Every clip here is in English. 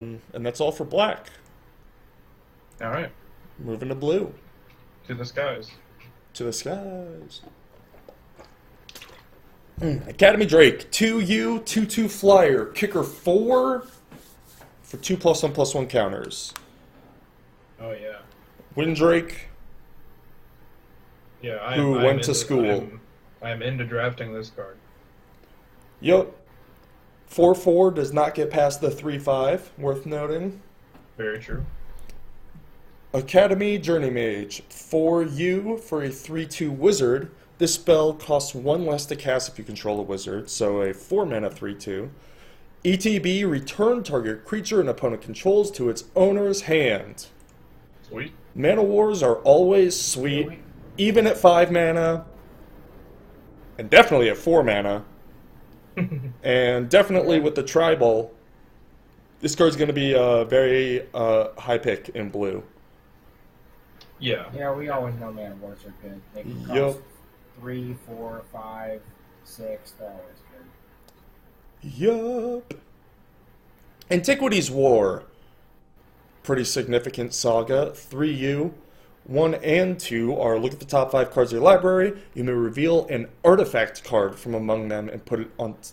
And that's all for black. All right, Moving to blue. to the skies. To the skies. Academy Drake, 2U, 2/2 flyer, kicker 4 for 2+1/+1 counters. Oh yeah, Windrake, yeah. who I'm went to into school. I'm into drafting this card. Yup. 4/4 does not get past the 3/5, worth noting. Very true. Academy Journey Mage, 4U for a 3/2 wizard. This spell costs 1 less to cast if you control a wizard, so a 4 mana 3/2. ETB, return target creature an opponent controls to its owner's hand. Sweet. Mana Wars are always sweet, even at 5 mana, and definitely at 4 mana, and definitely with the tribal. This card's going to be a very high pick in blue. Yeah. Yeah, we always know mana wars are good. They can cost Yup. 3, 4, 5, 6. They're always good. Yup. Antiquities War. Pretty significant saga. 3U. 1 and 2 are look at the top 5 cards of your library. You may reveal an artifact card from among them and put it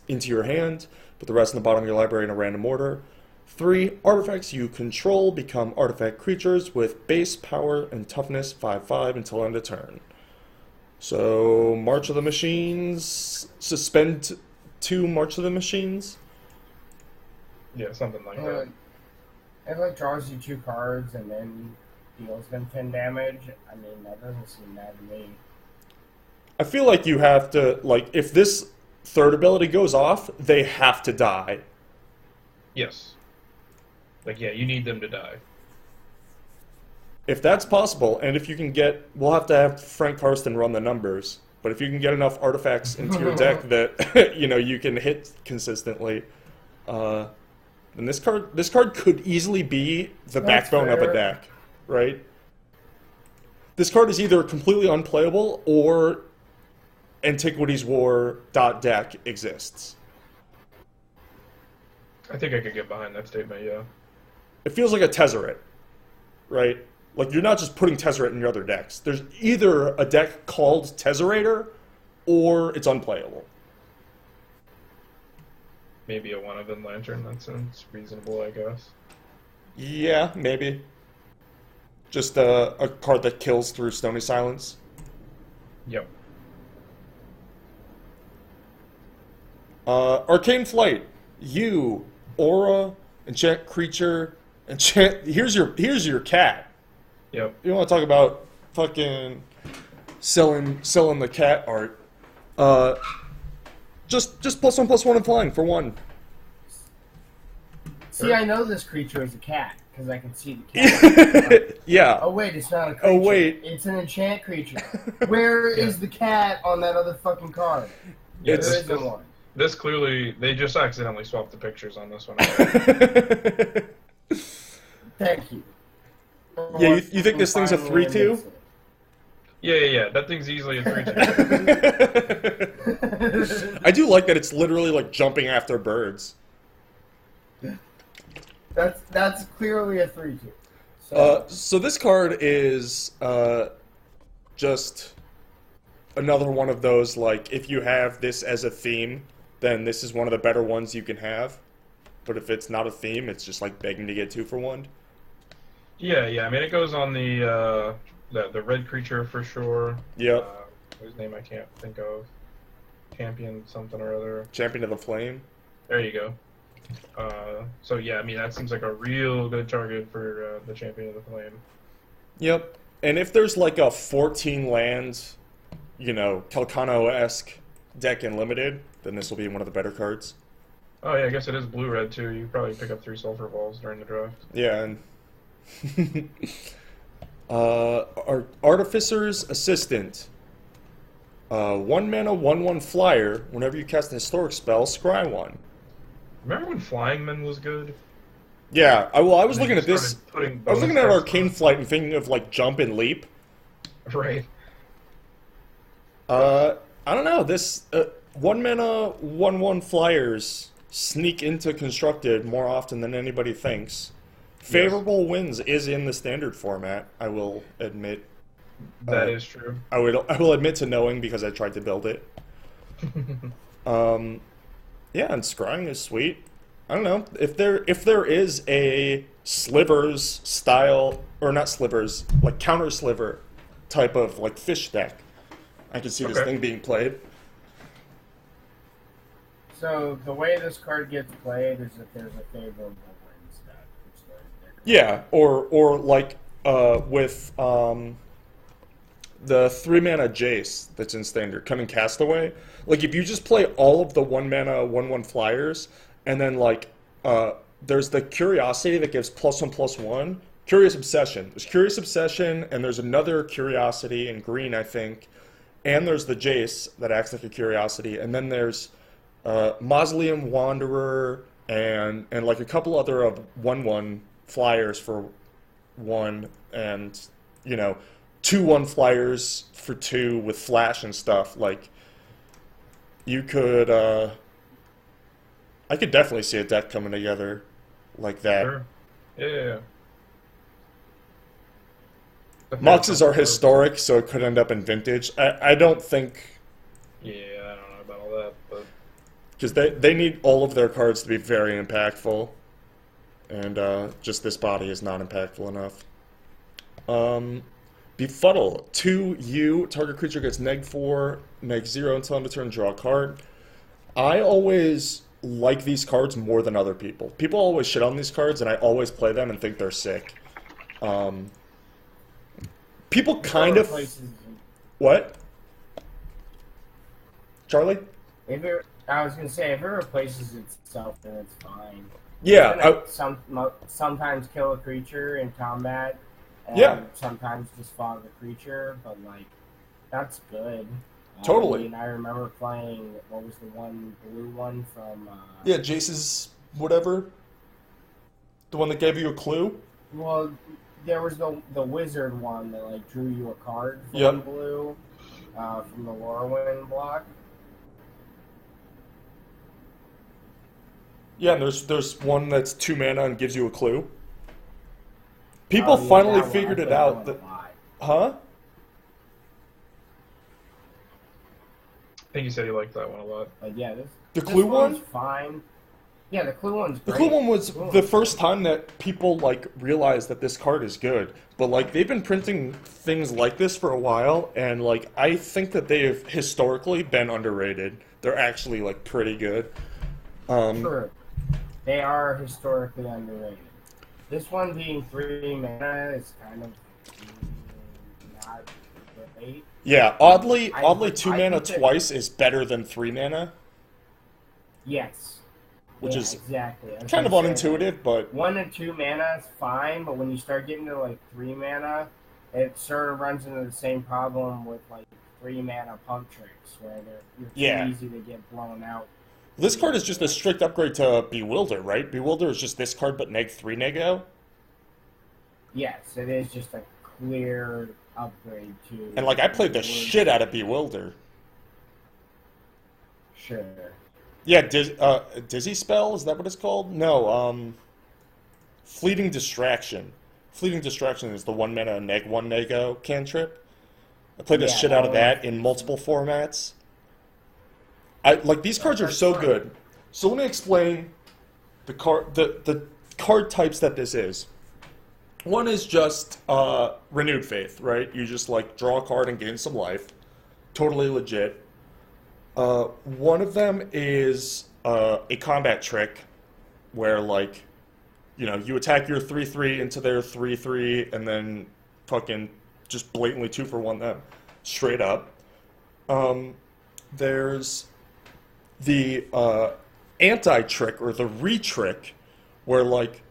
into your hand. Put the rest in the bottom of your library in a random order. 3 artifacts you control become artifact creatures with base power and toughness 5/5 until end of turn. So, March of the Machines. Suspend 2 March of the Machines. Yeah, something like that. It draws you 2 cards and then deals them 10 damage. I mean, that doesn't seem bad to me. I feel like you have to, if this third ability goes off, they have to die. Yes. Like, yeah, you need them to die. If that's possible, and if you can get, we'll have to have Frank Karsten run the numbers, but if you can get enough artifacts into your deck that, you can hit consistently, then this card could easily be the That's backbone of a fair. deck, right? This card is either completely unplayable or Antiquities War .deck exists. I think I could get behind that statement, yeah. It feels like a Tezzeret, right? Like, you're not just putting Tezzeret in your other decks. There's either a deck called Tezzerator, or it's unplayable. Maybe a one-of-in lantern, that sounds reasonable, I guess. Yeah, maybe. Just a card that kills through Stony Silence. Yep. Arcane Flight. You, Aura, Enchant Creature, Enchant... Here's your cat. Yep. You want to talk about fucking selling the cat art? Just +1/+1 and flying for 1. See, I know this creature is a cat because I can see the cat. Yeah. Oh wait, it's not a creature. Oh, wait. It's an enchant creature. Where is the cat on that other fucking card? Yeah, It's- There isn't one. This clearly, they just accidentally swapped the pictures on this one. Thank you. Yeah, you think this thing's a 3/2? Yeah. That thing's easily a 3/2. I do like that it's literally like jumping after birds. That's clearly a 3/2. So, So this card is just another one of those, like, if you have this as a theme, then this is one of the better ones you can have. But if it's not a theme, it's just like begging to get 2 for 1. Yeah. I mean, it goes on the red creature for sure. Yep. Whose name I can't think of. Champion something or other. Champion of the Flame. There you go. So yeah, I mean that seems like a real good target for the Champion of the Flame. Yep. And if there's like a 14 land, Calcano-esque deck in Limited, then this will be one of the better cards. Oh yeah, I guess it is blue-red too. You probably pick up 3 Sulfur Balls during the draft. Yeah, and Artificer's Assistant. 1 mana, 1/1 flyer. Whenever you cast a historic spell, scry 1. Remember when Flying Men was good? Yeah, I was And they looking at just this. started putting I was looking at bonus cards Arcane on. Flight and thinking of like Jump and Leap. Right. I don't know. This 1 mana, 1/1 flyers sneak into constructed more often than anybody thinks. Favorable wins is in the standard format, I will admit. That is true. I will admit to knowing because I tried to build it. Yeah, and scrying is sweet. I don't know if there is a slivers style, or not slivers, like counter sliver type of like fish deck. I can see this thing being played. So the way this card gets played is if there's a favorable win stat. Yeah, or like with the 3-mana Jace that's in standard, Cunning Castaway. Like if you just play all of the 1-mana 1/1 flyers, and then like there's the Curiosity that gives +1/+1. Curious Obsession. There's Curious Obsession, and there's another Curiosity in green, I think. And there's the Jace that acts like a Curiosity, and then there's Mausoleum Wanderer and like a couple other of 1/1 flyers for 1, and 2/1 flyers for 2 with flash and stuff. Like you could, I could definitely see a deck coming together like that. Sure. Yeah. Moxes are historic, so it could end up in vintage. I don't think. Yeah, I don't know about all that, but because they need all of their cards to be very impactful, and just this body is not impactful enough. Befuddle. 2/U, target creature gets -4, -0 until end of turn, draw a card. I always like these cards more than other people. People always shit on these cards, and I always play them and think they're sick. People kind of... What? Charlie? I was going to say, if it replaces itself, then it's fine. Yeah. Sometimes kill a creature in combat, and sometimes just fog the creature, but, like, that's good. Totally. I mean, I remember playing, what was the one blue one from... yeah, Jace's whatever. The one that gave you a clue? Well, there was the wizard one that, like, drew you a card from blue from the Lorwyn block. Yeah, and there's one that's 2 mana and gives you a clue. People finally figured it out. Huh? I think you said you liked that one a lot. Yeah, the clue one? Fine. Yeah, the clue one's great. The clue one was the first time that people like realized that this card is good. But like they've been printing things like this for a while, and like I think that they've historically been underrated. They're actually like pretty good. Sure. They are historically underrated. This one being 3 mana is kind of not great. Yeah, oddly 2 mana twice is better than 3 mana. Yes. Which is exactly kind of unintuitive, but 1 and 2 mana is fine, but when you start getting to like 3 mana, it sort of runs into the same problem with like 3 mana pump tricks, where you're too easy to get blown out. This card is just a strict upgrade to Bewilder, right? Bewilder is just this card, but -3 -0. Yes, it is just a clear upgrade to... And, like, I played the shit out of Bewilder. Sure. Yeah, Dizzy Spell, is that what it's called? No, Fleeting Distraction. Fleeting Distraction is the 1 mana -1 -0 cantrip. I played the shit out of that in multiple formats. These cards are so good. So let me explain the card types that this is. One is just Renewed Faith, right? You just like draw a card and gain some life. Totally legit. One of them is a combat trick where like, you attack your 3/3 into their 3/3 and then fucking just blatantly 2-for-1 them. Straight up. There's the anti-trick or the re-trick where like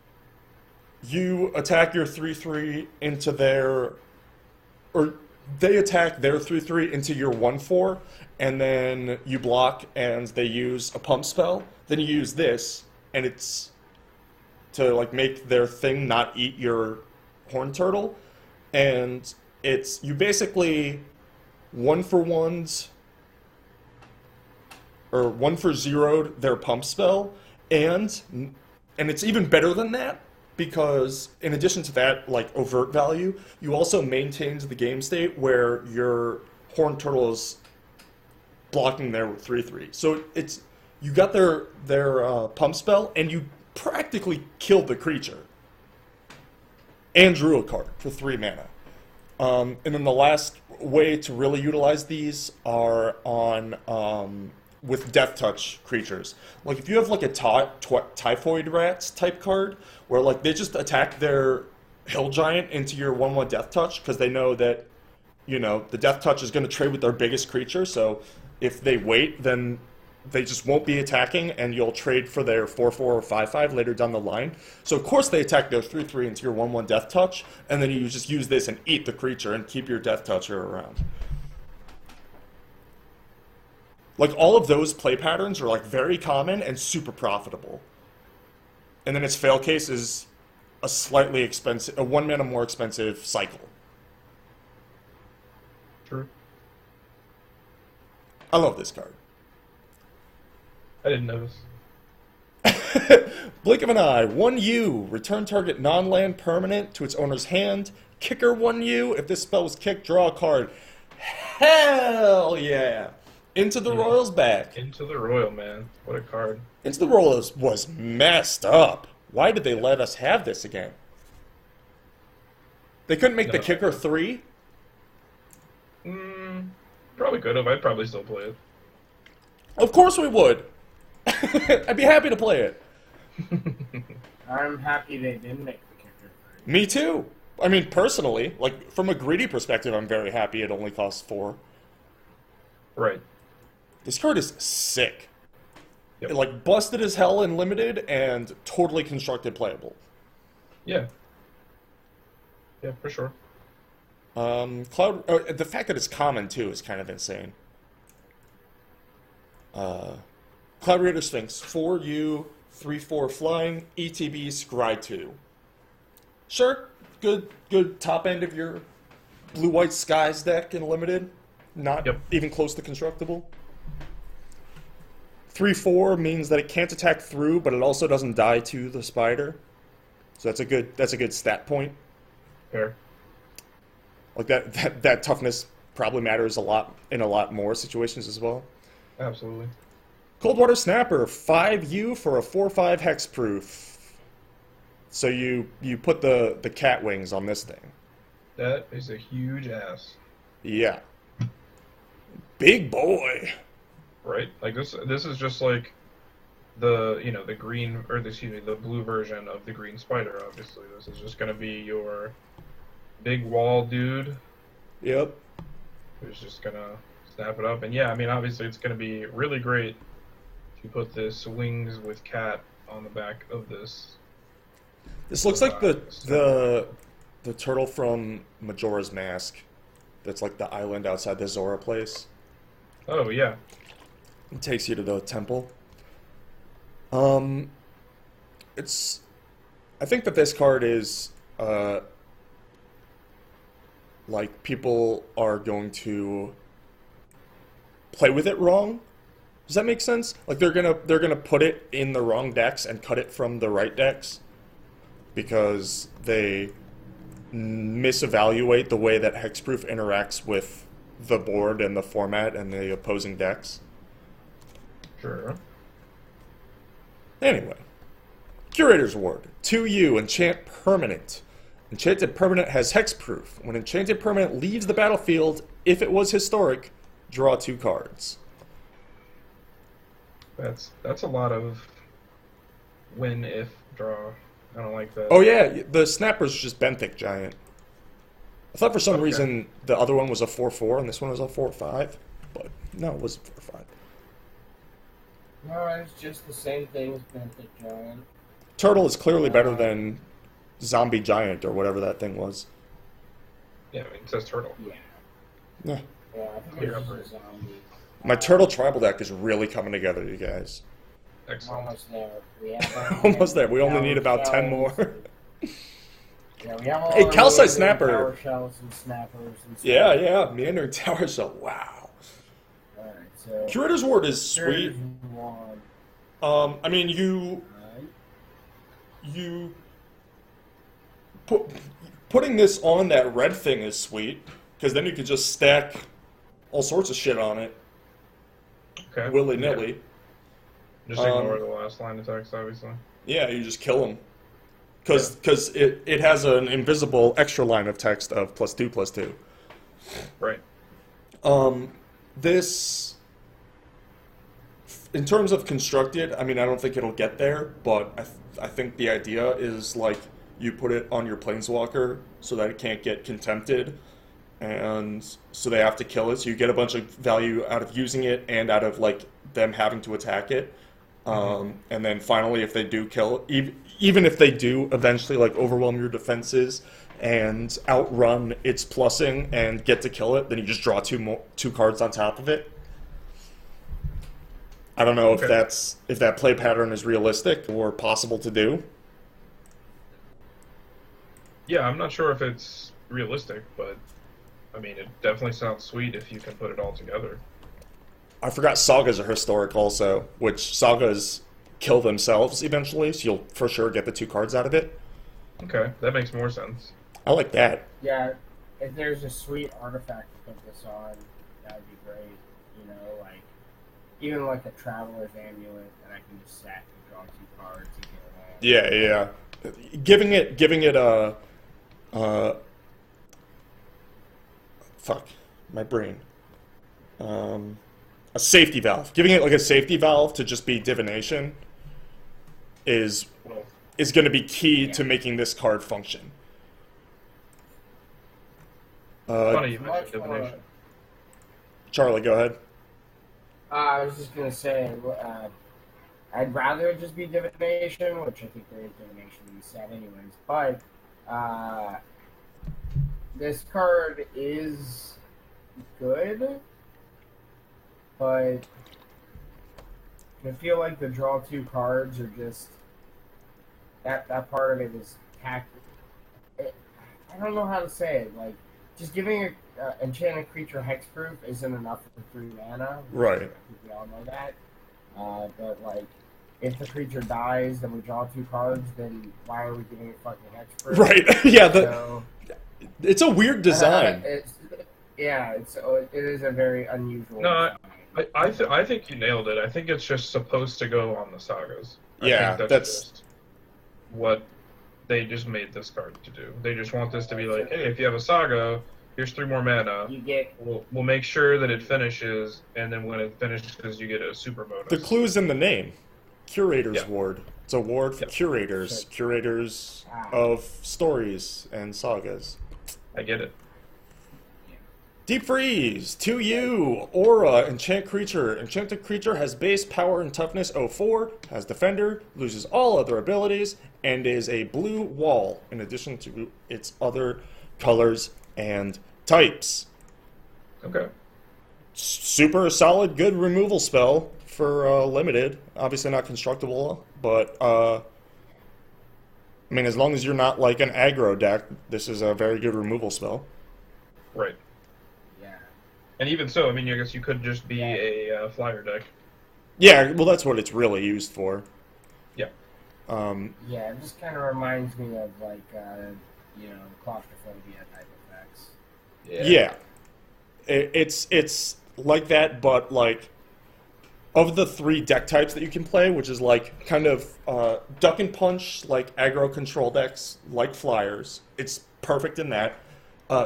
you attack your 3/3 into their, or they attack their 3/3 into your 1/4, and then you block and they use a pump spell. Then you use this, and it's to like make their thing not eat your horn turtle, and it's you basically 1-for-1s or 1-for-0'd their pump spell, And it's even better than that because in addition to that like overt value, you also maintained the game state where your horned turtle is blocking there with 3/3. So it's you got their pump spell and you practically killed the creature and drew a card for 3 mana. And then the last way to really utilize these are on with Death Touch creatures. Like if you have like a Typhoid Rats type card, where like they just attack their Hill Giant into your 1/1 Death Touch because they know that, you know, the Death Touch is going to trade with their biggest creature. So if they wait, then they just won't be attacking, and you'll trade for their 4/4 or 5/5 later down the line. So of course they attack their 3/3 into your 1/1 Death Touch, and then you just use this and eat the creature and keep your Death Toucher around. Like all of those play patterns are like very common and super profitable. And then its fail case is a slightly expensive, a 1 mana more expensive cycle. True. I love this card. I didn't notice. Blink of an eye, 1U, return target non-land permanent to its owner's hand. Kicker 1U, if this spell was kicked, draw a card. Hell yeah! Into the Royals back. Into the Royal, man. What a card. Into the Royals was messed up. Why did they let us have this again? They couldn't make the kicker 3? Probably could have. I'd probably still play it. Of course we would. I'd be happy to play it. I'm happy they didn't make the kicker. Me too. I mean, personally, like from a greedy perspective, I'm very happy it only costs 4. Right. This card is sick. Yep. It, like busted as hell in limited and totally constructed playable. Yeah. Yeah, for sure. The fact that it's common too is kind of insane. Cloud Raider Sphinx, 4U, 3/4 flying, ETB, Scry 2. Sure, good top end of your blue-white skies deck in limited. Not even close to constructible. 3/4 means that it can't attack through, but it also doesn't die to the spider. So that's a good stat point. Fair. Like that toughness probably matters a lot in a lot more situations as well. Absolutely. Coldwater Snapper, 5U for a 4/5 hexproof. So you put the cat wings on this thing. That is a huge ass. Yeah. Big boy. Right? Like this is just like the green, or the blue version of the green spider, obviously. This is just gonna be your big wall dude. Yep. Who's just gonna snap it up. And yeah, I mean obviously it's gonna be really great if you put this wings with cat on the back of this. This looks like the turtle from Majora's Mask. That's like the island outside the Zora place. Oh yeah. It takes you to the temple. I think that this card is like people are going to play with it wrong. Does that make sense? Like they're gonna put it in the wrong decks and cut it from the right decks because they misevaluate the way that hexproof interacts with the board and the format and the opposing decks. Sure. Anyway, Curator's Ward, 2U, Enchant Permanent. Enchanted Permanent has hexproof. When Enchanted Permanent leaves the battlefield, if it was historic, draw 2 cards. That's a lot of win if draw. I don't like that. Oh yeah, the Snapper's just Benthic Giant. I thought for some reason the other one was a 4/4 and this one was a 4/5, but no, it was 4/5. No, it's just the same thing as Benthic Giant. Turtle is clearly better than Zombie Giant or whatever that thing was. Yeah, I mean, it says turtle. Yeah. Yeah. Yeah, I think it's just a zombie. My Turtle tribal deck is really coming together, you guys. Excellent. Almost there. We have Almost there. We only need about 10 more. Yeah, we have all Hey, our Calcite Meandering Snapper. Tower Shells and snappers and stuff. Yeah. Meandering Tower Shell. Wow. Alright, so Curator's Ward is sweet. Curator's Ward. I mean, you put, putting this on that red thing is sweet, because then you could just stack all sorts of shit on it, Okay. willy-nilly. Yeah. Just ignore the last line of text, obviously. Yeah, you just kill them. Because it has an invisible extra line of text of +2/+2. Right. This, in terms of constructed, I mean, I don't think it'll get there, but I think the idea is, like, you put it on your planeswalker so that it can't get contempted, and so they have to kill it, so you get a bunch of value out of using it and out of, like, them having to attack it. And then finally, if they do kill, even if they do eventually, like, overwhelm your defenses and outrun its plussing and get to kill it, then you just draw two cards on top of it. I don't know if that play pattern is realistic or possible to do. Yeah, I'm not sure if it's realistic, but I mean, it definitely sounds sweet if you can put it all together. I forgot sagas are historic also, which sagas kill themselves eventually, so you'll for sure get the 2 cards out of it. Okay, that makes more sense. I like that. Yeah, if there's a sweet artifact to put this on, that would be great. You know, like even like a Traveler's Amulet that I can just sack and draw 2 cards and get it Yeah. Giving it a fuck my brain. A safety valve. Giving it like a safety valve to just be divination is going to be key to making this card function. Funny you mentioned divination. Charlie, go ahead. I was just gonna say, I'd rather it just be divination, which I think there is divination in the set anyways. But this card is good, but I feel like the draw 2 cards are just that part of it is I don't know how to say it. Like, just giving a enchanted creature hexproof isn't enough for 3 mana. Right. I think we all know that. But like, if the creature dies, then we draw 2 cards. Then why are we giving it fucking hexproof? Right. Yeah. It's a weird design. It is a very unusual. No, design. I think you nailed it. I think it's just supposed to go on the sagas. I think that's just what they just made this card to do. They just want this to be like, hey, if you have a saga, here's 3 more mana. You get. We'll make sure that it finishes, and then when it finishes, you get a super bonus. The clue's in the name. Curator's Ward. It's a ward for curators. Curators of stories and sagas. I get it. Deep Freeze, 2U, Aura, Enchant Creature. Enchanted creature has base, power, and toughness 04, has Defender, loses all other abilities, and is a blue wall, in addition to its other colors and types. Okay. Super solid, good removal spell for limited. Obviously not constructible, but I mean, as long as you're not like an aggro deck, this is a very good removal spell. Right. Yeah. And even so, I mean, I guess you could just be a flyer deck. Yeah, well, that's what it's really used for. Yeah. Yeah, it just kind of reminds me of like claustrophobia type effects. Yeah. It's like that, but like of the 3 deck types that you can play, which is like kind of duck and punch, like aggro control decks, like flyers. It's perfect in that.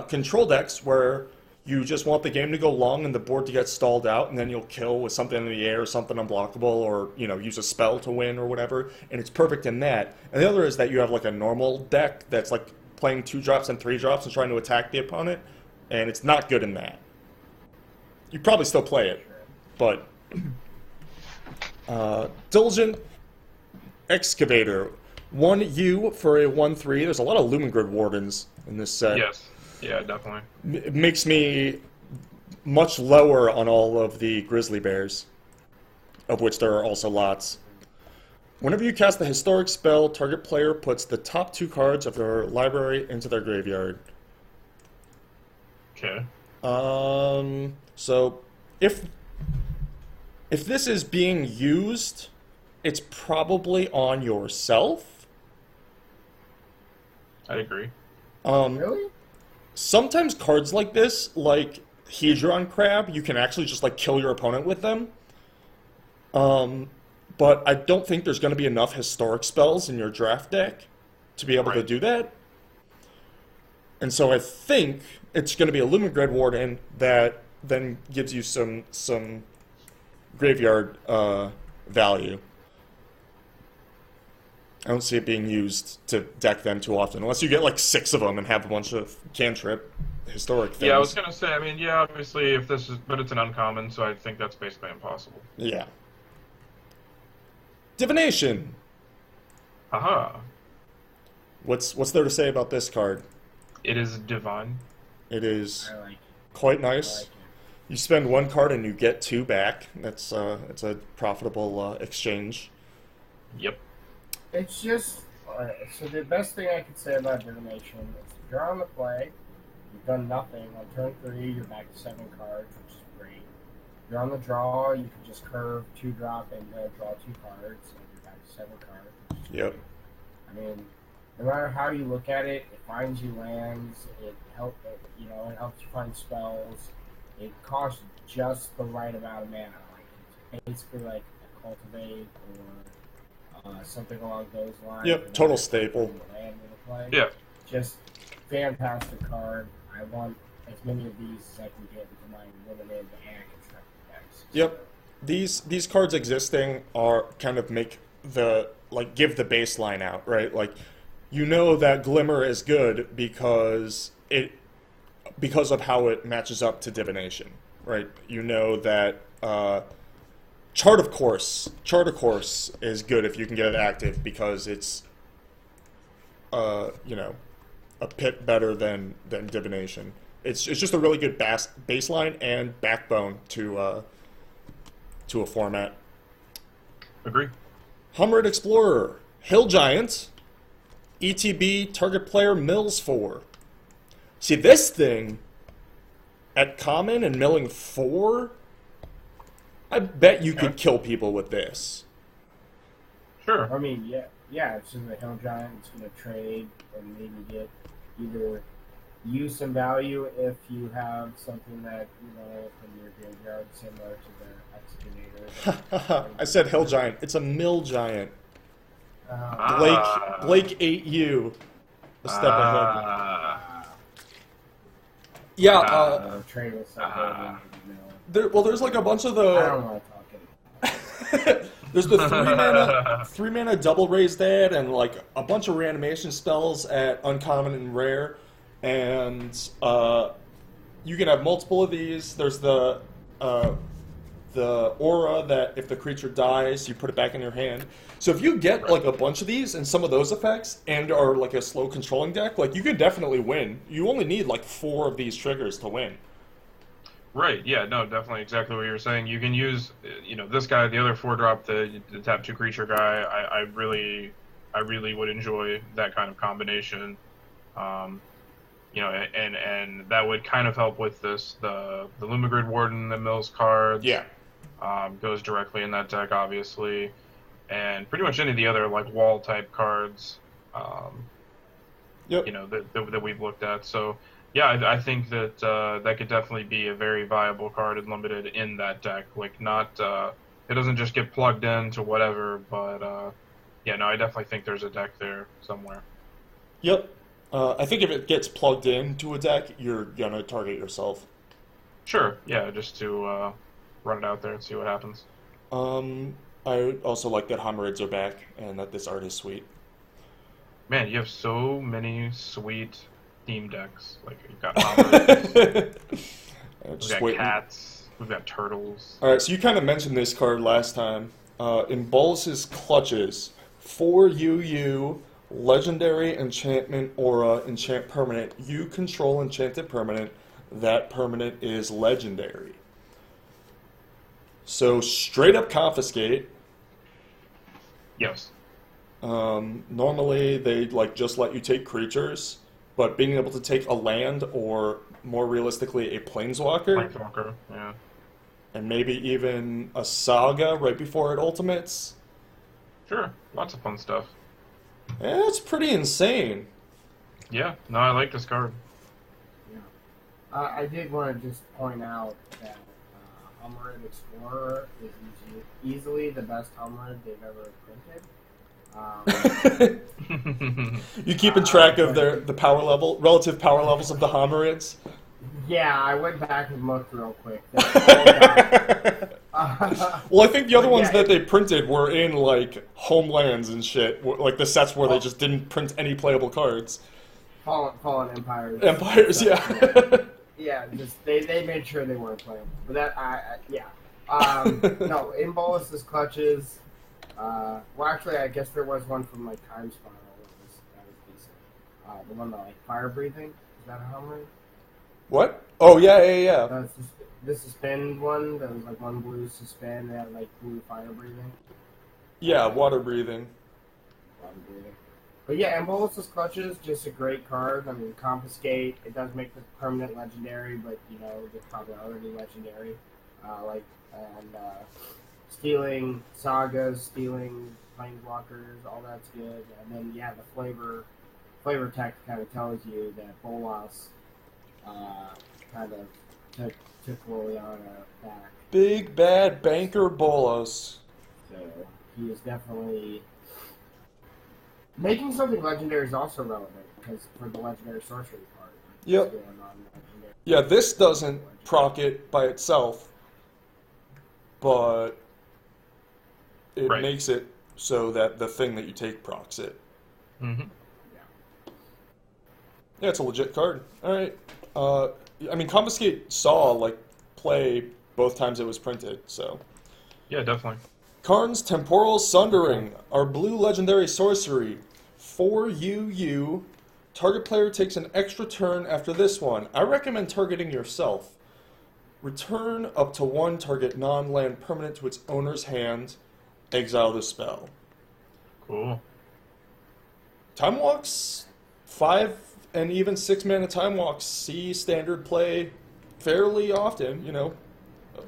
Control decks where you just want the game to go long and the board to get stalled out, and then you'll kill with something in the air, something unblockable, or use a spell to win or whatever. And it's perfect in that. And the other is that you have like a normal deck that's like playing 2 drops and 3 drops and trying to attack the opponent, and it's not good in that. You probably still play it, but Diligent Excavator, 1U for a 1/3. There's a lot of Lumengrid Wardens in this set. Yes. Yeah, definitely. It makes me much lower on all of the Grizzly Bears, of which there are also lots. Whenever you cast a historic spell, target player puts the top 2 cards of their library into their graveyard. Okay. So if this is being used, it's probably on yourself. I agree. Really? Sometimes cards like this, like Hedron Crab, you can actually just like kill your opponent with them. But I don't think there's going to be enough historic spells in your draft deck to be able to Right. do that. And so I think it's going to be a Lumigred Warden that then gives you some graveyard value. I don't see it being used to deck them too often, unless you get like 6 of them and have a bunch of cantrip historic things. Yeah, I was gonna say. I mean, yeah, obviously, if this is, but it's an uncommon, so I think that's basically impossible. Yeah. Divination. Aha! What's there to say about this card? It is divine. It is I like it. quite I nice. like it. You spend 1 card and you get 2 back. That's it's a profitable exchange. Yep. It's just so the best thing I could say about Divination is if you're on the play, you've done nothing. On turn 3, you're back to 7 cards, which is great. If you're on the draw, you can just curve 2-drop and draw 2 cards, and you're back to 7 cards. Which is Yep. great. I mean, no matter how you look at it, it finds you lands. It helps you find spells. It costs just the right amount of mana. Like it's basically like a cultivate or something along those lines. Yep, And total then staple. Land into play. Yeah. Just fantastic card. I want as many of these as I can get into my limited and constructed decks. Yep. These cards existing are kind of make the like give the baseline out, right? Like you know that Glimmer is good because of how it matches up to Divination, right? You know that Chart of Course is good if you can get it active because it's a pit better than Divination. It's just a really good baseline and backbone to a format. Agree. Humrid Explorer, Hill Giant, ETB, target player mills 4. See, this thing, at common and milling 4, I bet you could kill people with this. Sure. I mean, yeah. It's just a Hill Giant. It's going to trade and maybe get either use some value if you have something that from your graveyard similar to the Excavator. I said Hill Giant. It's a mill giant. Uh, Blake ate you a step ahead. Ah. Yeah, trade with something. there's like a bunch of I the... don't want to talk anymore. There's the 3 mana double raise dad and like a bunch of reanimation spells at uncommon and rare, and you can have multiple of these. There's the aura that if the creature dies, you put it back in your hand. So if you get like a bunch of these and some of those effects and are like a slow controlling deck, like you can definitely win. You only need like 4 of these triggers to win. Right, yeah, no, definitely exactly what you're saying. You can use, this guy, the other 4-drop, the tap 2 creature guy. I really would enjoy that kind of combination. And that would kind of help with this, the Lumigrid Warden, the Mills cards. Yeah. Goes directly in that deck, obviously. And pretty much any of the other, like, wall-type cards, Yep. that we've looked at. So... yeah, I think that that could definitely be a very viable card and limited in that deck. Like, not it doesn't just get plugged into whatever, but I definitely think there's a deck there somewhere. Yep. I think if it gets plugged into a deck, you're gonna target yourself. Sure, yeah, just to run it out there and see what happens. I also like that Homerids are back and that this art is sweet. Man, you have so many sweet theme decks. Like, you've got Homerids, we've got cats, we've got turtles. Alright, so you kind of mentioned this card last time. In Bolus's Clutches, 4 UU, Legendary Enchantment Aura, Enchant Permanent. You control Enchanted Permanent. That permanent is legendary. So, straight up confiscate. Yes. Normally, they just let you take creatures, but being able to take a land or, more realistically, a Sure, lots of fun stuff. Yeah, it's pretty insane. Yeah, no, I like this card. Yeah. I did want to just point out that Homered Explorer is easily the best Homered they've ever printed. You keeping track of the power level, relative power levels of the Homerids? Yeah, I went back and looked real quick. Well, I think the other ones that they printed were in, like, Homelands and shit. Like, the sets where they just didn't print any playable cards. Fallen Empires. Empires, yeah. Yeah, just they made sure they weren't playable. But that, yeah. No, in Bolus's Clutches, well, actually, I guess there was one from, like, Time Spiral that was decent. The one that, like, Fire Breathing. Is that a Homered? What? Oh, yeah. The suspend one, that was like one blue suspend, that had like blue fire breathing. Yeah, water breathing. Water breathing. But yeah, Embolus's Clutches, just a great card. I mean, Confiscate, it does make the permanent legendary, but you know, it's probably already legendary. Stealing Sagas, stealing Planeswalkers, all that's good. And then, yeah, the flavor text kind of tells you that Bolas kind of took Liliana back. Big bad banker Bolas. So he is definitely making something legendary is also relevant because for the legendary sorcery part. Yep. Yeah, this doesn't proc it by itself, but it makes it so that the thing that you take procs it. Mm-hmm. Yeah, it's a legit card. All right. I mean, Confiscate saw, like, play both times it was printed, so. Yeah, definitely. Karn's Temporal Sundering, our blue legendary sorcery. 4 UU. Target player takes an extra turn after this one. I recommend targeting yourself. Return up to 1 target non-land permanent to its owner's hand. Exile the spell. Cool. Time Walks, 5 and even 6 mana Time Walks see standard play fairly often, you know.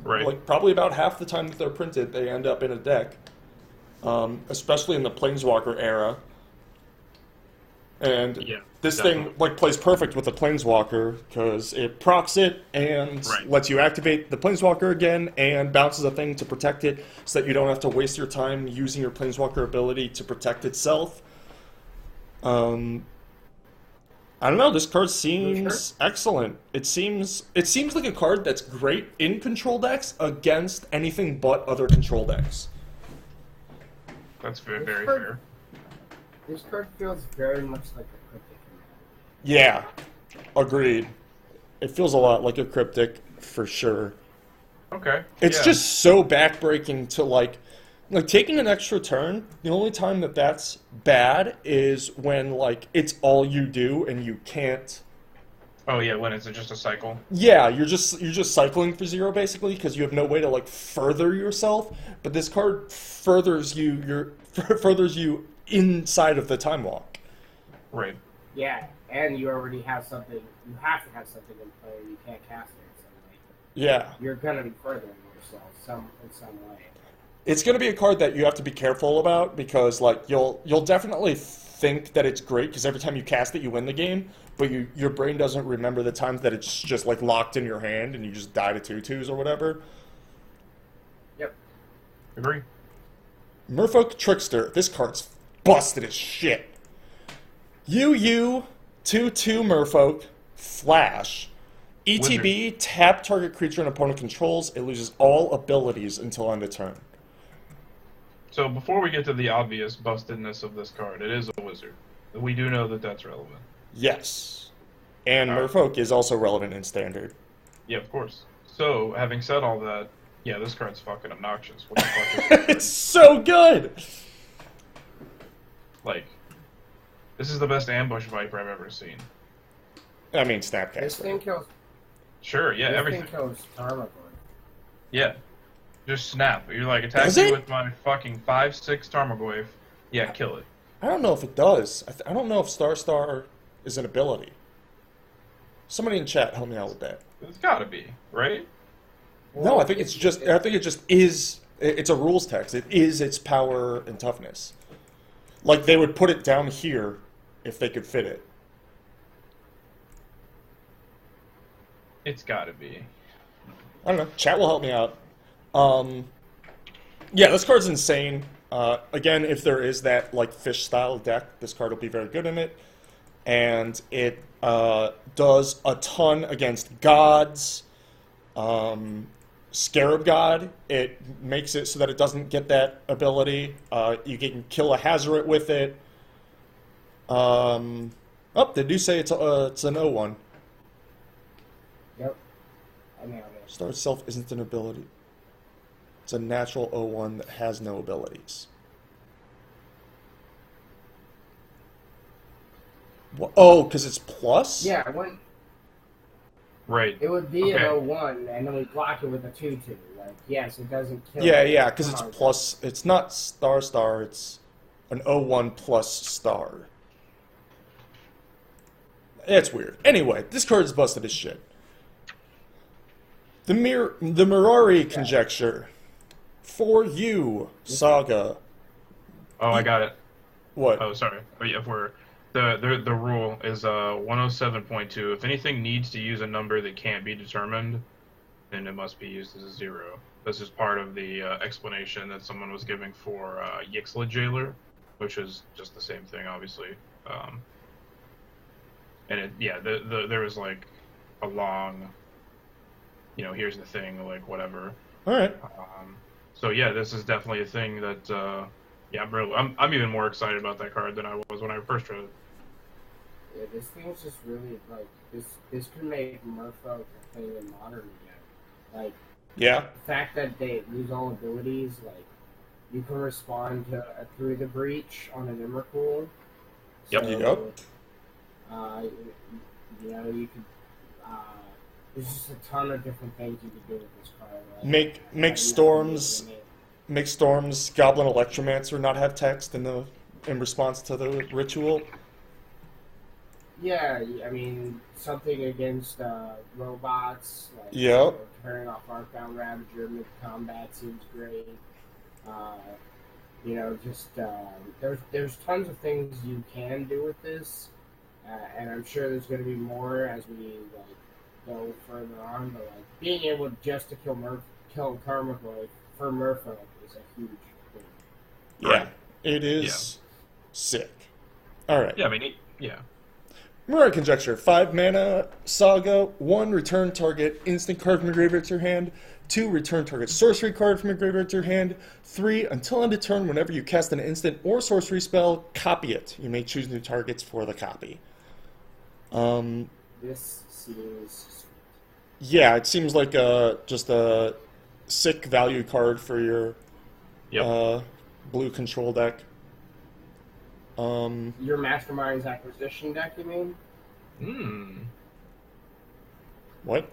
Right. Like, probably about half the time that they're printed, they end up in a deck. Especially in the Planeswalker era. And this definitely. thing, like, plays perfect with the Planeswalker, because it procs it and lets you activate the Planeswalker again, and bounces a thing to protect it, so that you don't have to waste your time using your Planeswalker ability to protect itself. I don't know, this card seems excellent. It seems like a card that's great in control decks against anything but other control decks. That's very fair. This card feels very much like a cryptic. Yeah, agreed. It feels a lot like a cryptic, for sure. Okay. It's just so backbreaking to, like taking an extra turn. The only time that that's bad is when, like, it's all you do and you can't. Oh yeah, when it's just a cycle. Yeah, you're just cycling for 0 basically, because you have no way to, like, further yourself. But this card furthers you inside of the Time Walk. Right. Yeah, and you already have something. You have to have something in play. You can't cast it in some way. Yeah. You're gonna be furthering yourself in some way. It's going to be a card that you have to be careful about, because, like, you'll definitely think that it's great because every time you cast it you win the game, but your brain doesn't remember the times that it's just, like, locked in your hand and you just die to 2/2s or whatever. Yep. Agree. Merfolk Trickster. This card's busted as shit. UU 2/2 Merfolk Flash. ETB, Wizard. tap target creature an opponent controls. It loses all abilities until end of turn. So before we get to the obvious bustedness of this card, it is a wizard. We do know that that's relevant. Yes. And Merfolk is also relevant in Standard. Yeah, of course. So, having said all that, yeah, this card's fucking obnoxious. What the fuck is It's so good! Like, this is the best ambush Viper I've ever seen. I mean, This Snapcaster. thing kills. Sure, yeah, This everything. thing kills Tarmogoyf. Yeah. Just snap. You're like, attack Does me it? with my fucking 5/6 Tarmogoyf. Yeah, kill it. I don't know if it does. I don't know if Star is an ability. Somebody in chat help me out with that. It's gotta be, right? No, I think it just is It's a rules text. It is its power and toughness. Like, they would put it down here if they could fit it. It's gotta be. I don't know. Chat will help me out. Yeah, this card's insane. Again, if there is that like fish-style deck, this card will be very good in it. And it does a ton against gods. Scarab God, it makes it so that it doesn't get that ability. You can kill a Hazoret with it. Oh, they do say it's an 0-1. Yep. I nailed it. Star itself isn't an ability. It's a natural 0-1 that has no abilities. Oh, because it's plus? Yeah, it wouldn't. Right. It would be Okay. an 0-1, and then we block it with a 2-2. Like, yes, it doesn't kill. Yeah, it. yeah, because it's Come on, plus. It's not star, it's an 0-1 plus star. It's weird. Anyway, this card is busted as shit. The Murari Conjecture. For you, Saga. Oh, I got it. What? Oh, sorry. Oh, yeah, if we're the rule is 107.2. If anything needs to use a number that can't be determined, then it must be used as a 0. This is part of the explanation that someone was giving for Yixla Jailer, which is just the same thing, obviously. And there was like a long, here's the thing, like whatever. All right. So yeah, this is definitely a thing that I'm even more excited about that card than I was when I first read it. Yeah, this thing is just really like this could make Merfolk a thing in modern again. Like Yeah. the fact that they lose all abilities, like you can respond to through the breach on an Emrakul. Yep. Yep. You could. There's just a ton of different things you could do with this card. Like, Make storms. Make Storm's Goblin Electromancer not have text in response to the ritual. Yeah, I mean something against robots. Like, Yep. Turning off Arcbound Ravager mid combat seems great. There's tons of things you can do with this, and I'm sure there's going to be more as we go further on. But being able just to kill Karmagoy for Merfolk is a huge thing. Yeah, it is sick. All right. Yeah, I mean, yeah. Murari Conjecture, 5 mana, Saga, 1 return target instant card from your graveyard to your hand, 2 return target sorcery card from your graveyard to your hand, 3 until end of turn whenever you cast an instant or sorcery spell, copy it. You may choose new targets for the copy. This seems sweet. Yeah, it seems like just a sick value card for your blue control deck. Your Mastermind's Acquisition deck, you mean? What?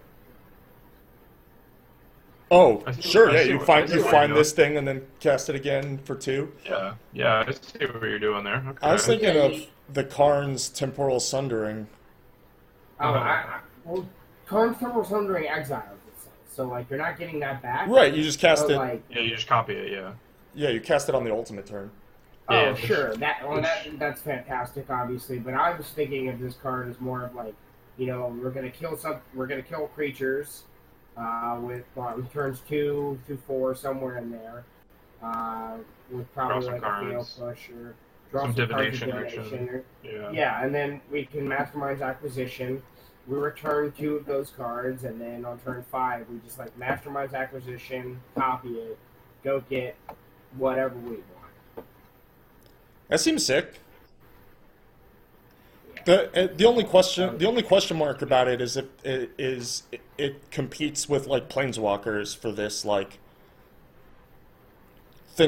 Oh, I see sure. what- Yeah, I see you what- find I see you what find you're this thing and then cast it again for 2. Yeah, I see what you're doing there. Okay. I was thinking Yeah, of the Karn's Temporal Sundering. Well, Karn's Temporal Sundering exiles itself, so you're not getting that back. Right, you just cast But, it. Yeah, you just copy it. Yeah. Yeah, you cast it on the ultimate turn. Oh, Yeah, sure. That's fantastic, obviously. But I was thinking of this card as more of we're gonna kill creatures with turns 2 to 4 somewhere in there, with probably Draw some a cards. Gale Push or draw Some some cards divination of action. Divination. Yeah. Yeah, and then we can Mastermind's Acquisition. We return 2 of those cards, and then on turn 5, we just Mastermind's Acquisition, copy it, go get whatever we want. That seems sick. The only question mark about it is if it competes with planeswalkers for this thing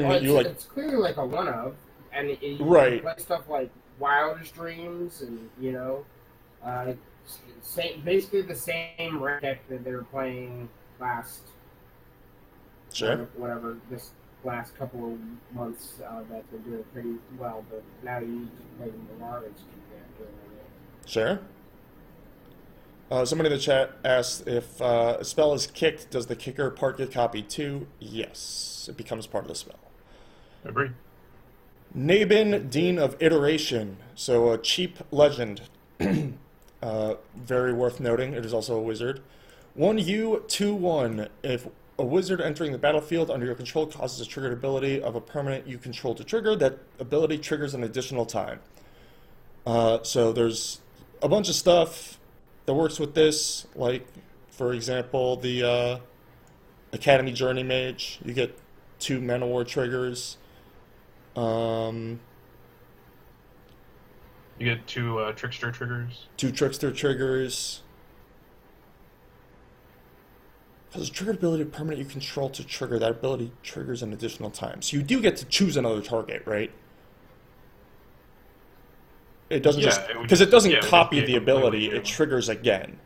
Well, that you it's clearly a one of, and you Right. can play stuff like Wildest Dreams, and basically the same red deck that they were playing last. Sure. Whatever this last couple of months that they're doing pretty well, but now you just play the Murari Conjecture. Sure. Somebody in the chat asked if a spell is kicked, does the kicker part get copied too? Yes, it becomes part of the spell. Agree. Nabin, Dean of Iteration, so a cheap legend. Very worth noting, it is also a wizard. 1U, 2/1. If a wizard entering the battlefield under your control causes a triggered ability of a permanent you control to trigger, that ability triggers an additional time. So there's a bunch of stuff that works with this, like, for example, the Academy Journey Mage. You get 2 Mana War triggers. You get 2 Trickster triggers. 2 Trickster triggers. Causes a triggered ability of permanent you control to trigger. That ability triggers an additional time. So you do get to choose another target, right? It doesn't just... Because it doesn't copy the ability, it triggers again.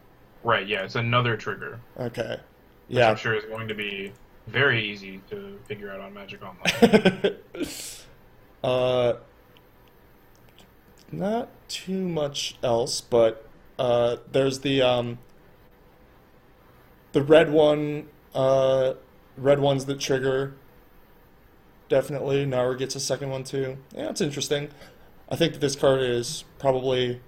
Right, yeah, it's another trigger. Okay. Which I'm sure is going to be very easy to figure out on Magic Online. Not too much else, but there's the red one, red ones that trigger. Definitely, Naru gets a second one too. Yeah, it's interesting. I think that this card is probably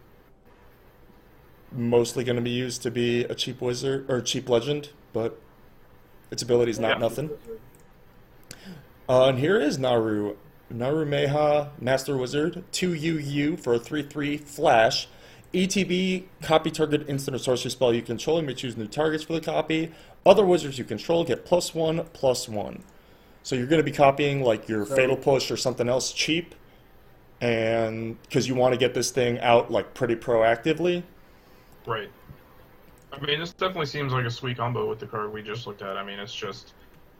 mostly going to be used to be a cheap wizard or cheap legend, but its ability is not nothing. And here is Naru. Naru Meha, Master Wizard, 2UU for a 3/3 flash. ETB, copy target instant or sorcery spell you control. You may choose new targets for the copy. Other wizards you control get +1/+1. So you're going to be copying like your Fatal Push or something else cheap, and because you want to get this thing out like pretty proactively. Right. I mean, this definitely seems like a sweet combo with the card we just looked at. I mean, it's just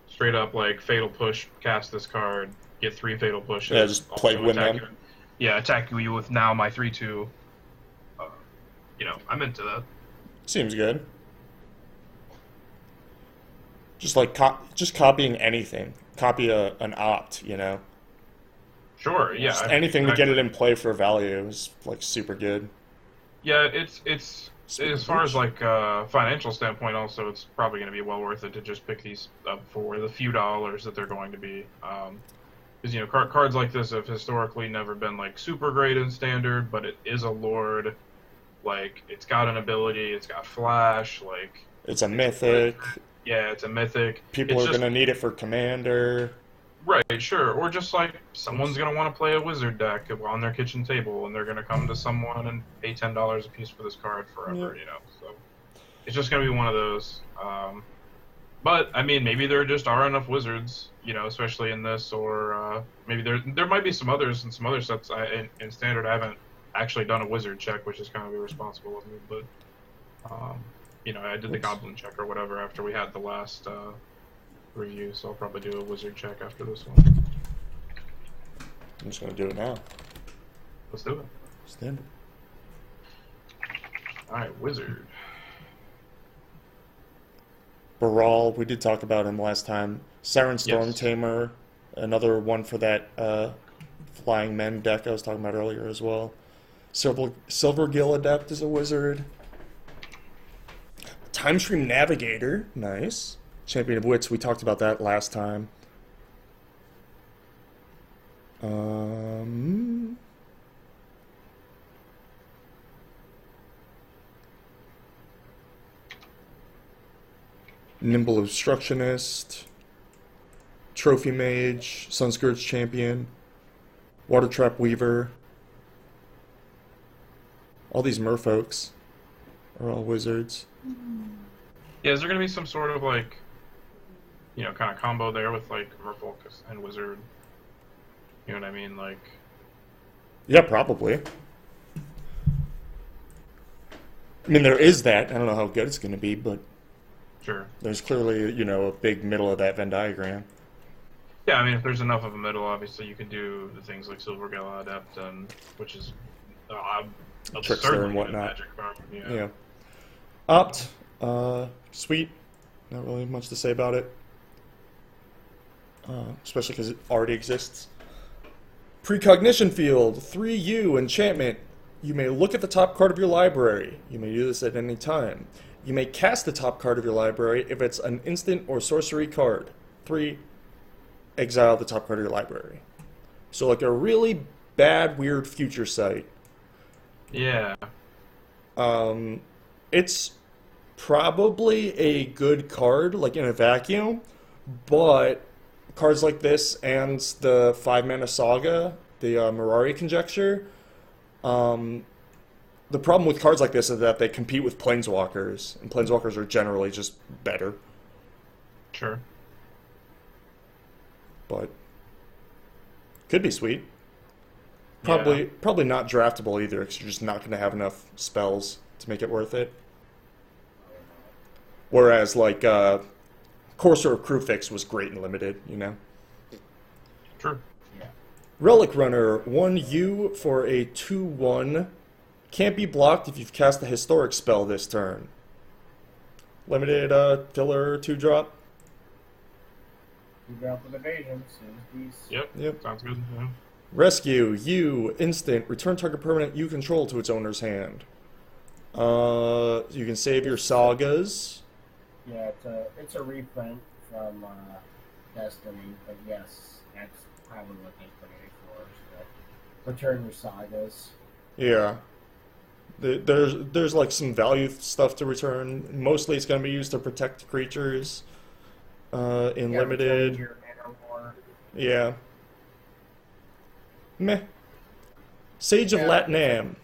straight up like Fatal Push, cast this card, get 3 Fatal Pushes. Yeah, just play win them. Yeah, attack you with now my 3/2. You know, I'm into that. Seems good. Just like just copying anything. Copy an opt, you know. Sure, yeah. Just anything to get it in play for value is like super good. Yeah, it's as far as like financial standpoint, also it's probably going to be well worth it to just pick these up for the few dollars that they're going to be. Because you know, cards like this have historically never been like super great in standard, but it is a lord. Like, it's got an ability, it's got flash, like... It's a mythic. Yeah, it's a mythic. People are going to need it for commander. Right, sure. Or just, like, someone's going to want to play a wizard deck on their kitchen table, and they're going to come to someone and pay $10 a piece for this card forever, you know? So, it's just going to be one of those. But, I mean, maybe there just are enough wizards, you know, especially in this, or maybe there might be some others in some other sets. In Standard, I haven't actually done a wizard check, which is kind of irresponsible of me, but you know, I did the goblin check or whatever after we had the last review, so I'll probably do a wizard check after this one. I'm just gonna do it now. Let's do it. Standard. Alright, wizard. Baral, we did talk about him last time. Siren Storm Yes. Tamer, another one for that Flying Men deck I was talking about earlier as well. Silvergill Adept is a wizard. Time Stream Navigator, nice. Champion of Wits, we talked about that last time. Nimble Obstructionist, Trophy Mage, Sunscourge Champion, Water Trap Weaver. All these merfolks are all wizards. Yeah, is there going to be some sort of, like, you know, kind of combo there with, like, Merfolk and Wizard? You know what I mean? Like... Yeah, probably. I mean, there is that. I don't know how good it's going to be, but... Sure. There's clearly, you know, a big middle of that Venn diagram. Yeah, I mean, if there's enough of a middle, obviously you could do the things like Silvergill Adept, which is... Trickster and whatnot. Magic card, Yeah. Opt, sweet. Not really much to say about it. Especially because it already exists. Precognition Field, 3U, Enchantment. You may look at the top card of your library. You may do this at any time. You may cast the top card of your library if it's an instant or sorcery card. 3, exile the top card of your library. So like a really bad, weird future sight. Yeah. It's probably a good card, like in a vacuum, but cards like this and the 5-mana saga, the Murari Conjecture, the problem with cards like this is that they compete with Planeswalkers, and Planeswalkers are generally just better. Sure. But could be sweet. Probably not draftable either, because you're just not going to have enough spells to make it worth it. Whereas, like, Courser of Crewfix was great and limited, you know? True. Yeah. Relic Runner, 1U for a 2/1. Can't be blocked if you've cast a historic spell this turn. Limited filler 2-drop. You got the evasion, same piece. Yep. Sounds good. Yeah. Rescue, U, instant, return target permanent you control to its owner's hand. You can save your sagas. Yeah, it's a reprint from Destiny, but yes, that's probably what they put it for. So return your sagas. Yeah. There's like some value stuff to return. Mostly it's going to be used to protect creatures in limited. Your mana war. Yeah. Meh. Sage of Latinam.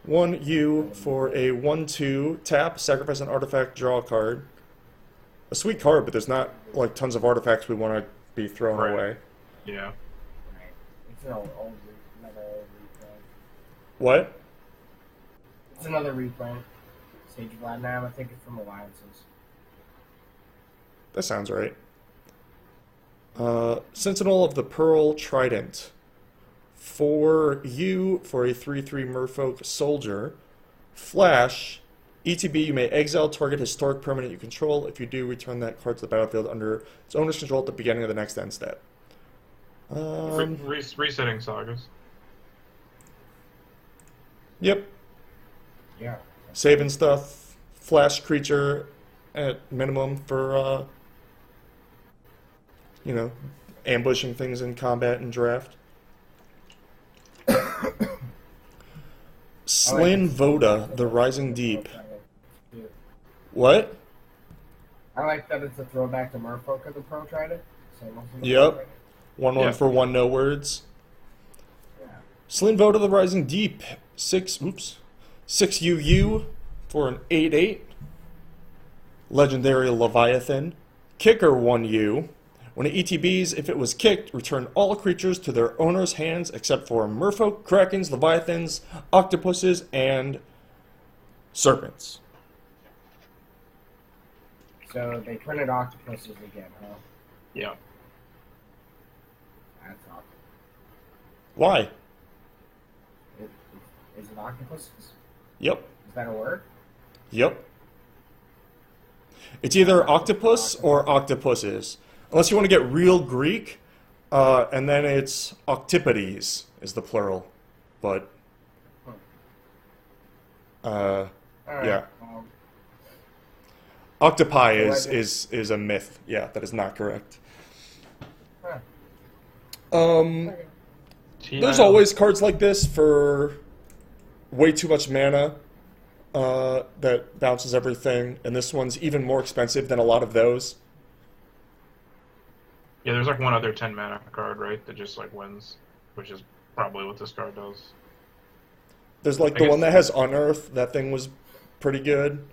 1U for a 1/2. Tap, sacrifice an artifact, draw a card. A sweet card, but there's not like tons of artifacts we want to be thrown away. Yeah. Right. It's another reprint. What? It's another reprint. Sage of Latinam, I think it's from Alliances. That sounds right. Sentinel of the Pearl Trident. 4U for a 3/3 Merfolk Soldier. Flash. ETB, you may exile target historic permanent you control. If you do, return that card to the battlefield under its owner's control at the beginning of the next end step. Resetting sagas. Yep. Yeah. Saving stuff. Flash creature at minimum for, ambushing things in combat and draft. Slin Voda, the Rising Deep. What? I like that it's a throwback to Merfolk of the Pro Trident. Yep. 1/1 for 1, no words. Yeah. Slin Voda, the Rising Deep. 6 UU for an 8/8. Legendary Leviathan. Kicker 1U. When it ETBs, if it was kicked, return all creatures to their owner's hands except for Merfolk, Krakens, Leviathans, Octopuses, and Serpents. So they printed Octopuses again, huh? Yeah. That's awesome. Why? Is it Octopuses? Yep. Is that a word? Yep. It's either octopus or octopuses. Unless you want to get real Greek, and then it's octipodes is the plural. But, Alright. yeah. Octopi is a myth. Yeah, that is not correct. There's always cards like this for way too much mana that bounces everything, and this one's even more expensive than a lot of those. Yeah, there's like one other 10 mana card, right, that just like wins, which is probably what this card does. There's like the one that has Unearth. That thing was pretty good.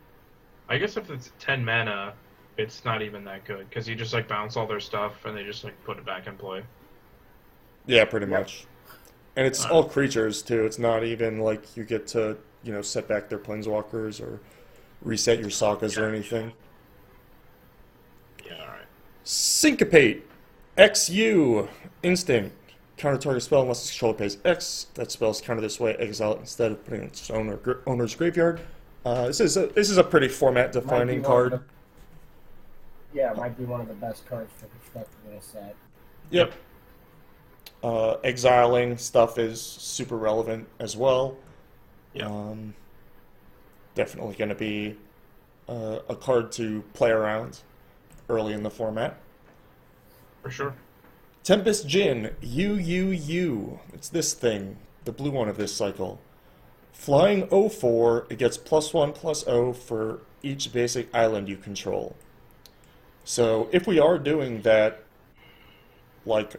I guess if it's 10 mana, it's not even that good, because you just like bounce all their stuff and they just like put it back in play. Yeah, pretty much. And it's all creatures too. It's not even like you get to, set back their planeswalkers or reset your sagas or anything. Yeah, alright. Syncopate. XU. Instant. Counter target spell unless its controller pays X. That spell is countered this way. Exile it instead of putting it in its owner's graveyard. This is a pretty format-defining card. It might be one of the best cards for constructing a set. Yep. Exiling stuff is super relevant as well. Yeah, Definitely going to be a card to play around early in the format. for sure. Tempest Jin, U. It's this thing, the blue one of this cycle. Flying 04, it gets +1/+0 for each basic island you control. So if we are doing that, like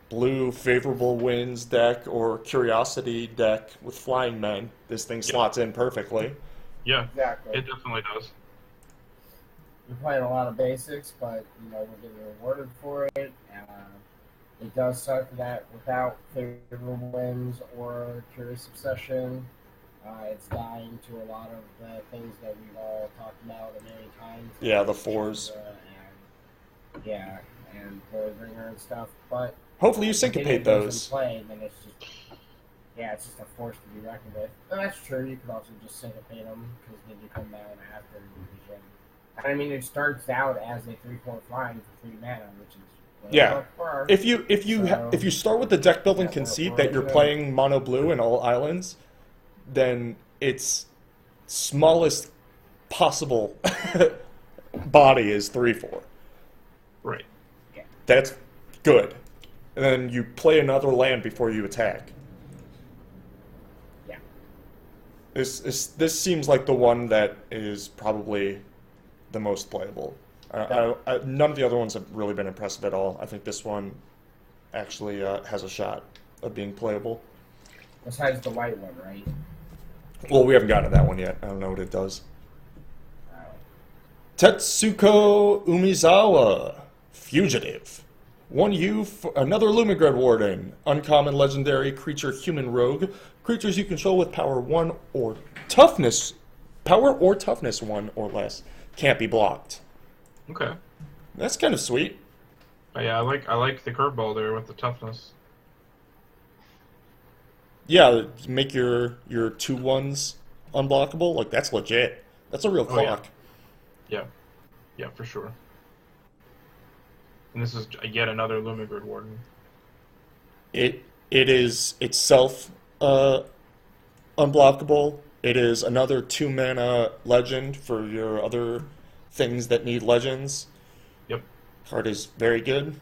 blue favorable winds deck or curiosity deck with flying men, this thing Yeah, slots in perfectly. yeah, Exactly. it definitely does. We're playing a lot of basics, but we're getting rewarded for it. It does suck that without favorable winds or curious obsession, it's dying to a lot of the things that we've all talked about many times. Yeah, the fours. And the ringer and stuff. But Hopefully you if any syncopate of those in those. play, then it's just a force to be reckoned with. And that's true. You could also just syncopate them because then you come down after division. I mean, it starts out as a 3/4 flying for 3 mana, which is Yeah. far. If you So, if you start with the deck building yeah, conceit we're that you're gonna- playing mono blue in all islands, then its smallest possible body is 3/4. Right. That's good. And then you play another land before you attack. Yeah. This seems like the one that is probably the most playable. None of the other ones have really been impressive at all. I think this one actually has a shot of being playable. Besides the white one, right? Well, we haven't gotten to that one yet. I don't know what it does. Uh, Tetsuko Umizawa, Fugitive. 1U, another Lumigred Warden. Uncommon legendary creature human rogue. Creatures you control with power 1 or toughness. Power or toughness 1 or less. Can't be blocked. Okay. That's kind of sweet. But yeah, I like the curveball there with the toughness. Yeah, make your 2/1s unblockable. Like, that's legit. That's a real Oh, yeah. clock. Yeah, yeah, for sure. And this is yet another Lumigrid Warden. It is itself unblockable. It is another 2 mana legend for your other things that need legends. Yep. Card is very good.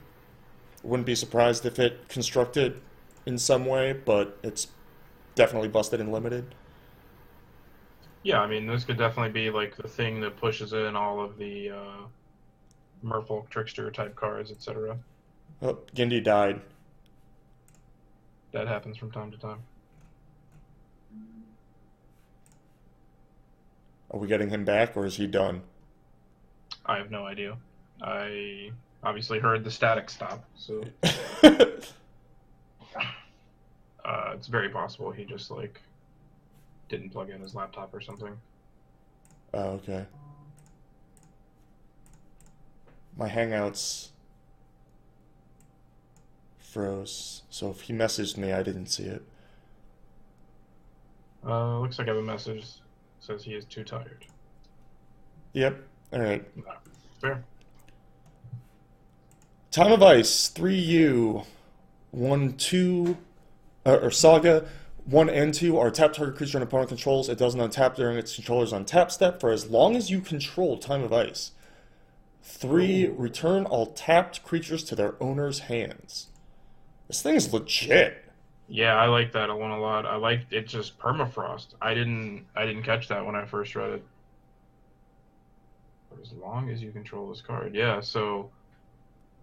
Wouldn't be surprised if it constructed in some way, but it's definitely busted and limited. Yeah, I mean, this could definitely be like the thing that pushes in all of the Merfolk Trickster type cards, etc. Oh, Gindi died. That happens from time to time. Are we getting him back, or is he done? I have no idea. I obviously heard the static stop, so it's very possible he just like didn't plug in his laptop or something. Oh, okay. My Hangouts froze, so if he messaged me, I didn't see it. Looks like I have a message that says he is too tired. Yep. All right. Fair. Time of Ice, 3U, 1, 2, or Saga, 1 and 2 are tap target creature an opponent controls. It doesn't untap during its controller's untap step for as long as you control Time of Ice. 3, return all tapped creatures to their owner's hands. This thing is legit. Yeah, I like that one a lot. I like it just permafrost. I didn't catch that when I first read it. For as long as you control this card. Yeah, so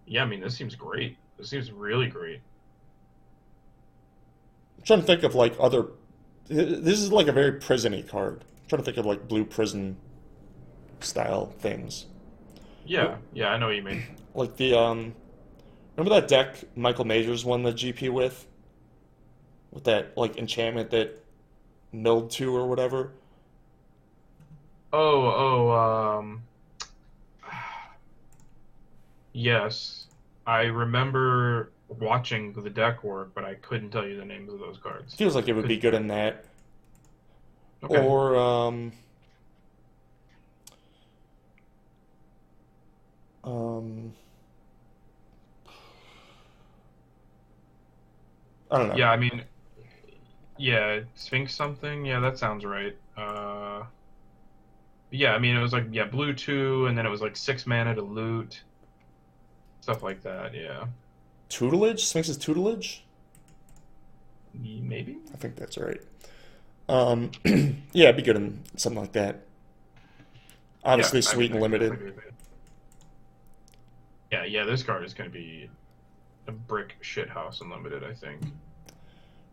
yeah, I mean this seems great. This seems really great. I'm trying to think of like other. This is like a very prison-y card. I'm trying to think of like blue prison style things. Yeah, yeah, I know what you mean. Like the remember that deck Michael Majors won the GP with that like enchantment that milled 2 or whatever. Oh, yes. I remember watching the deck work, but I couldn't tell you the names of those cards. Feels like it would be good in that. Okay. Or I don't know. Yeah, I mean, yeah, Sphinx something. Yeah, that sounds right. Yeah, I mean, it was like, yeah, blue 2, and then it was like 6 mana to loot, stuff like that. Yeah, Tutelage? Sphinx's tutelage? maybe. I think that's right. Yeah, it'd be good in something like that. Yeah, Obviously, I mean, sweet and that could limited. definitely be a thing. Yeah, yeah, this card is going to be a brick shithouse unlimited, I think.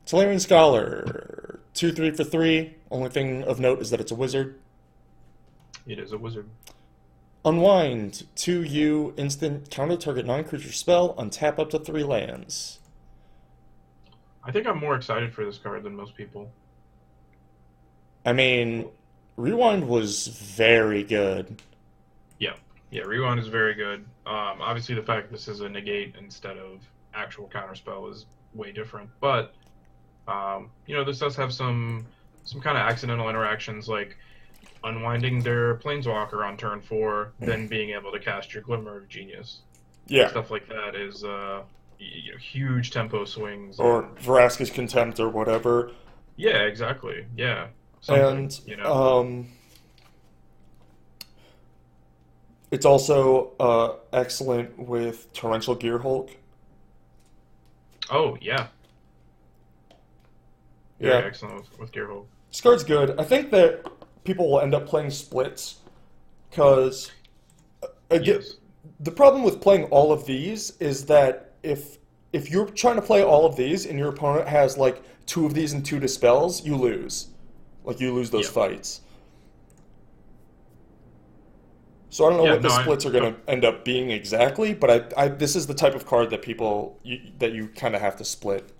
Tolarian Scholar. 2/3 for 3. Only thing of note is that it's a wizard. It is a wizard. Unwind. 2U instant counter target non-creature spell. Untap up to 3 lands. I think I'm more excited for this card than most people. I mean, Rewind was very good. Yeah, yeah, Rewind is very good. Obviously, the fact this is a negate instead of actual counterspell is way different. But this does have some kind of accidental interactions, like unwinding their Planeswalker on turn 4, then being able to cast your Glimmer of Genius. Yeah. Stuff like that is huge tempo swings. Or Vraska's Contempt or whatever. Yeah, exactly. Yeah. Something, And it's also excellent with Torrential Gearhulk. Oh, yeah. Yeah. Very excellent with Gearhulk. This card's good. I think that people will end up playing splits because Yes. the problem with playing all of these is that if you're trying to play all of these and your opponent has like 2 of these and 2 dispels, you lose. Like you lose those Yeah. fights. So I don't know Yeah, what the no, splits are going to end up being exactly, but this is the type of card that that you kind of have to split.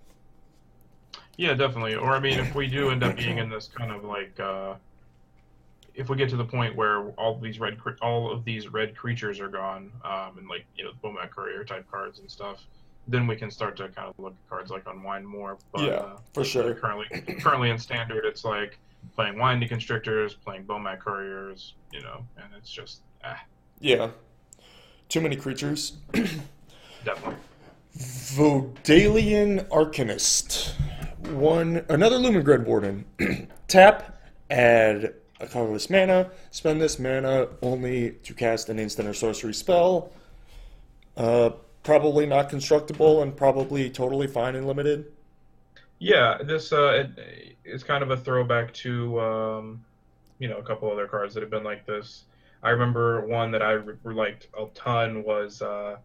Yeah, definitely. Or I mean, if we do end up being in this kind of like, if we get to the point where all of these red creatures are gone, and like Bomat Courier type cards and stuff, then we can start to kind of look at cards like Unwind more. But Yeah, for sure. currently in Standard, it's like playing Winding Constrictors, playing Bomat Couriers, and it's just Yeah. Too many creatures. definitely. Vodalian Arcanist. Another Lumengrid Warden. Tap, add a colorless mana. Spend this mana only to cast an instant or sorcery spell. Probably not constructible and probably totally fine and limited. Yeah, this it's kind of a throwback to a couple other cards that have been like this. I remember one that I liked a ton was I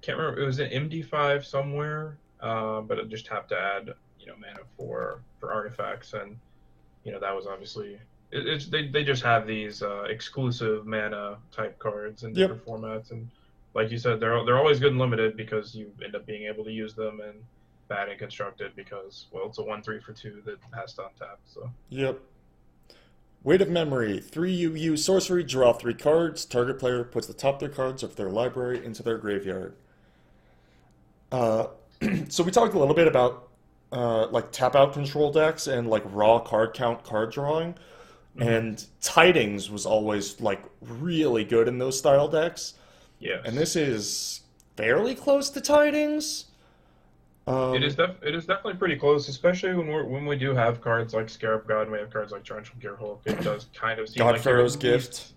can't remember, it was an MD5 somewhere, but it just had to add mana for artifacts, and that was obviously they just have these exclusive mana type cards in different formats, and like you said, they're always good and limited because you end up being able to use them, and bad and constructed because it's a 1/3 for 2 that has to untap. So Yep. Weight of Memory. 3 UU sorcery, draw 3 cards. Target player puts the top 3 cards of their library into their graveyard. So we talked a little bit about like tap out control decks and like raw card count card drawing. And Tidings was always like really good in those style decks. yes, And this is fairly close to Tidings. it is definitely pretty close, especially when we do have cards like Scarab God and we have cards like Torrential Gearhulk. It does kind of seem like Godpharaoh's Gift.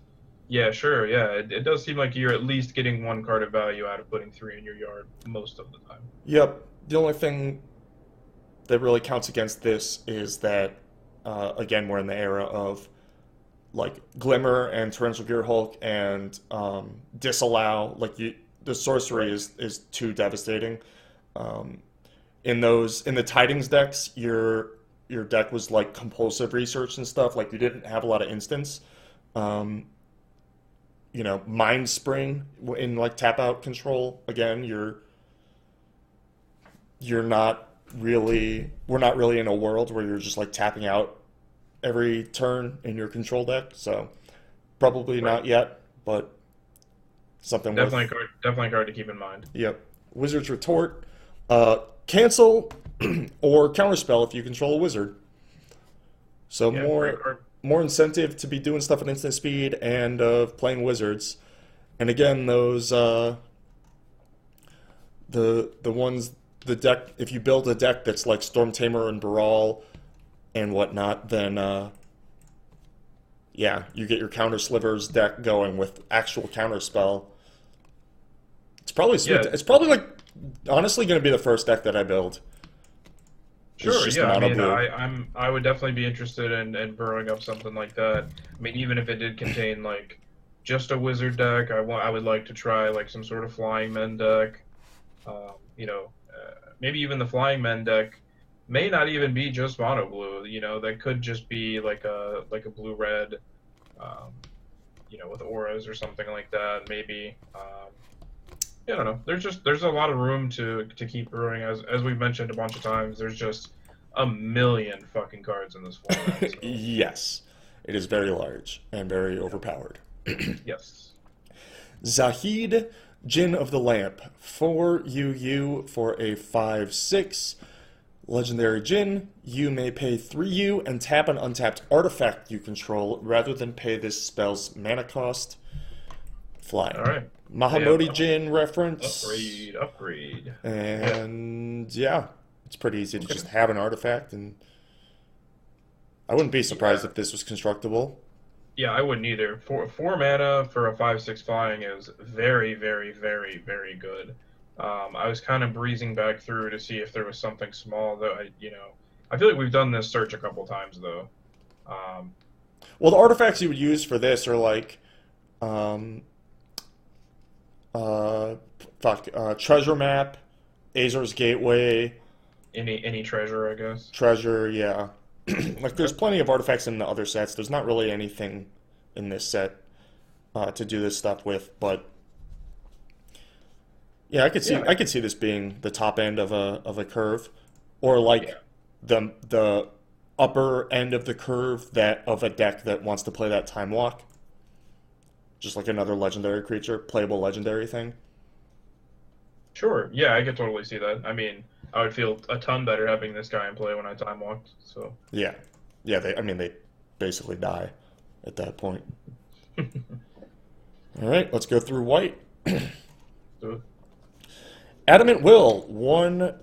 Yeah, sure. Yeah, it does seem like you're at least getting 1 card of value out of putting 3 in your yard most of the time. Yep. The only thing that really counts against this is that, again, we're in the era of like Glimmer and Torrential Gearhulk and Disallow. Like the sorcery is too devastating. In the Tidings decks, your deck was like compulsive research and stuff. Like you didn't have a lot of instants. Mind Spring in like tap out control. Again, we're not really in a world where you're just like tapping out every turn in your control deck. So probably not yet, but something definitely a card to keep in mind. Yep. Wizard's Retort. Cancel or counterspell if you control a wizard. So more incentive to be doing stuff at instant speed and playing wizards. And again, those the ones the deck, if you build a deck that's like Storm Tamer and Baral and whatnot, then yeah, you get your Counter Slivers deck going with actual counter spell. It's probably sweet. Yeah. It's probably like honestly going to be the first deck that I build. It's Sure, just yeah. I mono mean, blue. I would definitely be interested in burrowing up something like that. I mean, even if it did contain like just a wizard deck, I would like to try like some sort of flying men deck. Maybe even the flying men deck may not even be just mono blue. That could just be like a blue red, um, with auras or something like that. Maybe. I don't know. There's a lot of room to keep brewing, as we've mentioned a bunch of times. There's just a million fucking cards in this format. So. Yes, it is very large and very overpowered. Yes. Zahid, Jinn of the Lamp, 4 UU for a 5/6. Legendary Jinn, you may pay 3 U and tap an untapped artifact you control rather than pay this spell's mana cost. Flying. All right. Mahamodi Jinn reference. Upgrade. And yeah, it's pretty easy to just have an artifact, and I wouldn't be surprised if this was constructible. Yeah, I wouldn't either. Four mana for a 5/6 flying is very, very, very, very good. I was kind of breezing back through to see if there was something small, though. I feel like we've done this search a couple times though. Well, the artifacts you would use for this are like, treasure map, Azor's Gateway. Any treasure, I guess. Treasure, yeah. Like, there's plenty of artifacts in the other sets. There's not really anything in this set to do this stuff with, but yeah, I could see this being the top end of a curve, or like the upper end of the curve of a deck that wants to play that Time Walk. Just like another legendary creature, playable legendary thing. Sure. Yeah, I could totally see that. I mean, I would feel a ton better having this guy in play when I time walked. So. Yeah, they basically die at that point. All right, let's go through white. So, Adamant Will, 1